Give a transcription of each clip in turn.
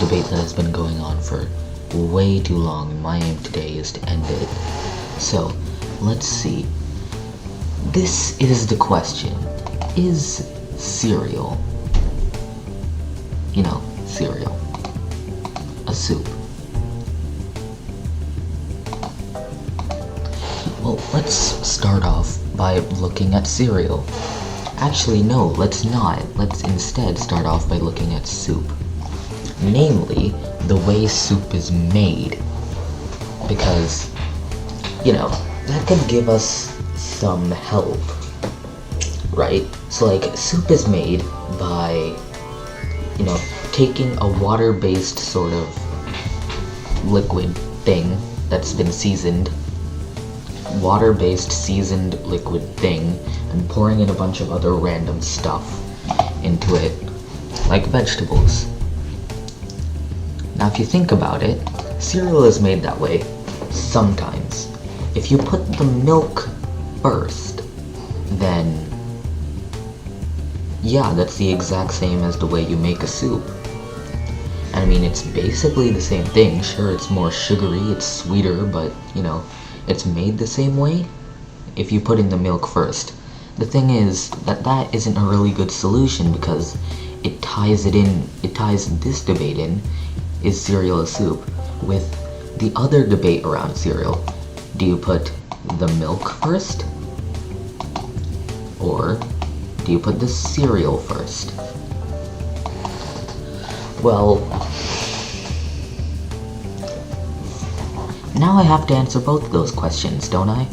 debate that has been going on for way too long, and my aim today is to end it. So, let's see. This is the question. Is cereal, cereal, a soup? Well, let's start off by looking at cereal. Actually, no, let's not. Let's instead start off by looking at soup. Namely, the way soup is made. Because, that could give us some help, right? So, like, soup is made by, taking a water-based sort of liquid thing that's been seasoned, water-based seasoned liquid thing, and pouring in a bunch of other random stuff into it, like vegetables. Now, if you think about it, cereal is made that way sometimes. If you put the milk first, then yeah, that's the exact same as the way you make a soup. I mean, it's basically the same thing. Sure, it's more sugary, it's sweeter, but, it's made the same way if you put in the milk first. The thing is that isn't a really good solution because it ties this debate in, is cereal a soup, with the other debate around cereal. Do you put the milk first? Or do you put the cereal first? Well, now I have to answer both of those questions, don't I?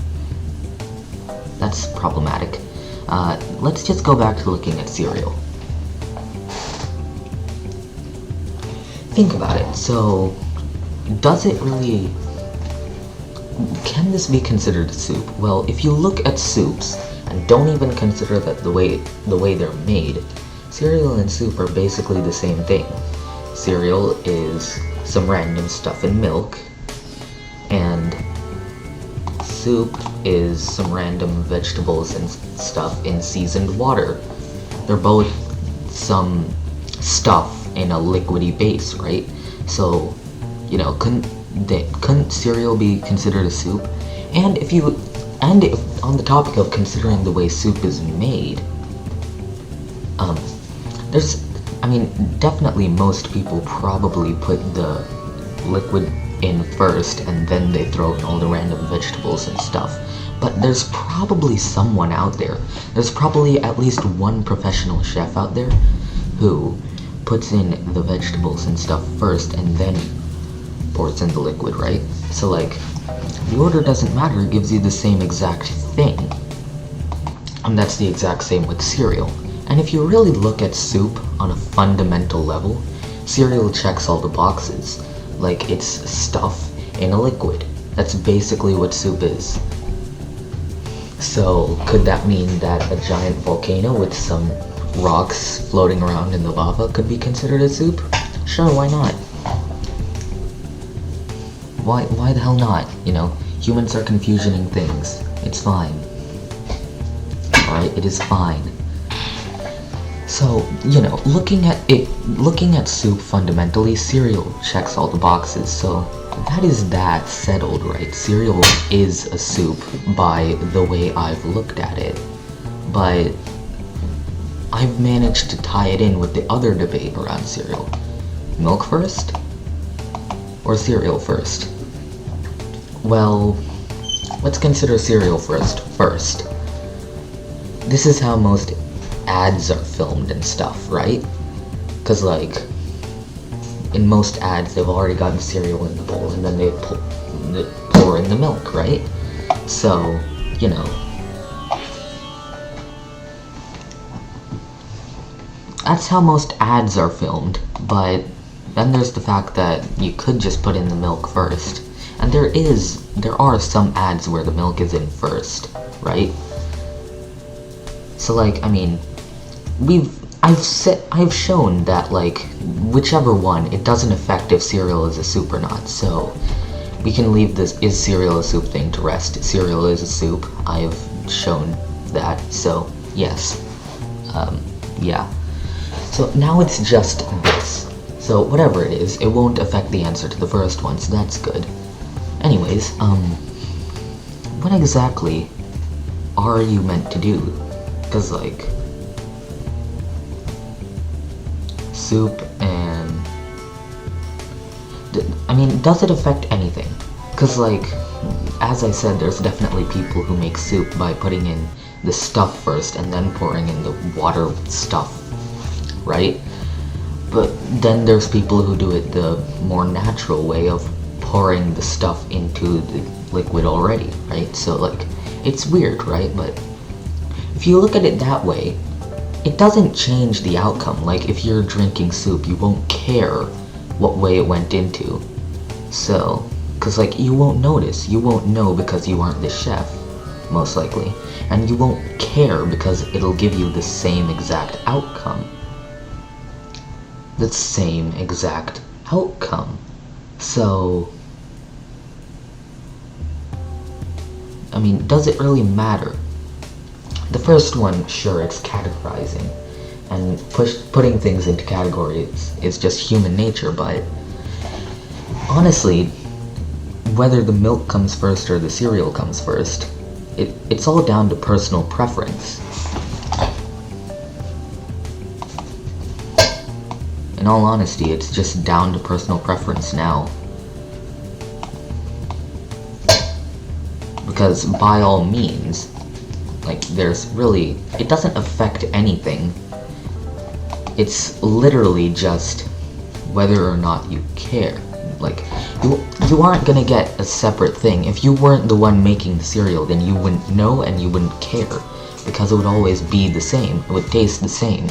That's problematic. Let's just go back to looking at cereal. Think about it. So, can this be considered a soup? Well, if you look at soups and don't even consider that the way they're made, cereal and soup are basically the same thing. Cereal is some random stuff in milk, and soup is some random vegetables and stuff in seasoned water. They're both some stuff in a liquidy base, right? So, couldn't cereal be considered a soup? And if on the topic of considering the way soup is made, definitely most people probably put the liquid in first and then they throw in all the random vegetables and stuff. But there's probably someone out there, there's probably at least one professional chef out there who puts in the vegetables and stuff first and then pours in the liquid, right? So, like, the order doesn't matter, it gives you the same exact thing. And that's the exact same with cereal. And if you really look at soup on a fundamental level, cereal checks all the boxes. Like, it's stuff in a liquid. That's basically what soup is. So, could that mean that a giant volcano with some rocks floating around in the lava could be considered a soup? Sure, why not? Why the hell not? Humans are confusioning things. It's fine. Alright, it is fine. So, looking at soup fundamentally, cereal checks all the boxes, so that is that settled, right? Cereal is a soup by the way I've looked at it, but I've managed to tie it in with the other debate around cereal. Milk first? Or cereal first? Well, let's consider cereal first. This is how most ads are filmed and stuff, right? Because, like, in most ads, they've already gotten cereal in the bowl, and then they pour in the milk, right? So, that's how most ads are filmed, but then there's the fact that you could just put in the milk first. And there are some ads where the milk is in first, right? So, like, I've shown that, like, whichever one, it doesn't affect if cereal is a soup or not, so we can leave this is cereal a soup thing to rest. Cereal is a soup. I have shown that, so yes. Yeah. So now it's just this. So whatever it is, it won't affect the answer to the first one, so that's good. Anyways, what exactly are you meant to do? Because, like, soup and... I mean, does it affect anything? Because, like, as I said, there's definitely people who make soup by putting in the stuff first and then pouring in the water stuff, right? But then there's people who do it the more natural way of pouring the stuff into the liquid already, right? So, like, it's weird, right? But if you look at it that way, it doesn't change the outcome. Like, if you're drinking soup, you won't care what way it went into. So, because, like, you won't notice. You won't know because you aren't the chef, most likely. And you won't care because it'll give you the same exact outcome. The same exact outcome. So, I mean, does it really matter? The first one, sure, it's categorizing. And putting things into categories is just human nature, but honestly, whether the milk comes first or the cereal comes first, it's all down to personal preference. In all honesty, it's just down to personal preference now. Because by all means, like, there's really, it doesn't affect anything. It's literally just whether or not you care. Like, you aren't gonna get a separate thing. If you weren't the one making the cereal, then you wouldn't know and you wouldn't care. Because it would always be the same. It would taste the same.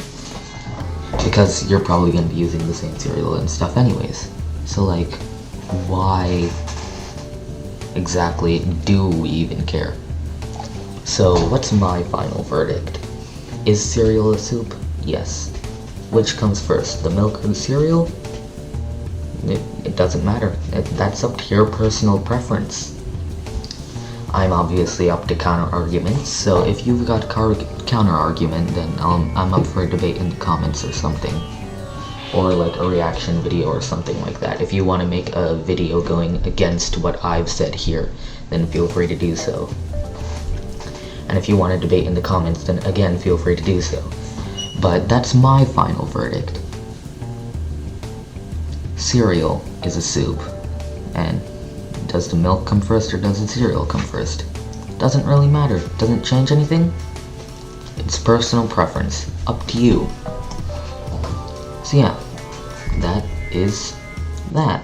Because you're probably gonna be using the same cereal and stuff anyways. So, like, why exactly do we even care? So, what's my final verdict? Is cereal a soup? Yes. Which comes first, the milk or the cereal? It doesn't matter. That's up to your personal preference. I'm obviously up to counter-arguments, so if you've got a counter-argument, then I'm up for a debate in the comments or something. Or like a reaction video or something like that. If you want to make a video going against what I've said here, then feel free to do so. And if you want to debate in the comments, then again, feel free to do so. But that's my final verdict. Cereal is a soup. And does the milk come first or does the cereal come first? Doesn't really matter. Doesn't change anything. It's personal preference. Up to you. So yeah, that is that.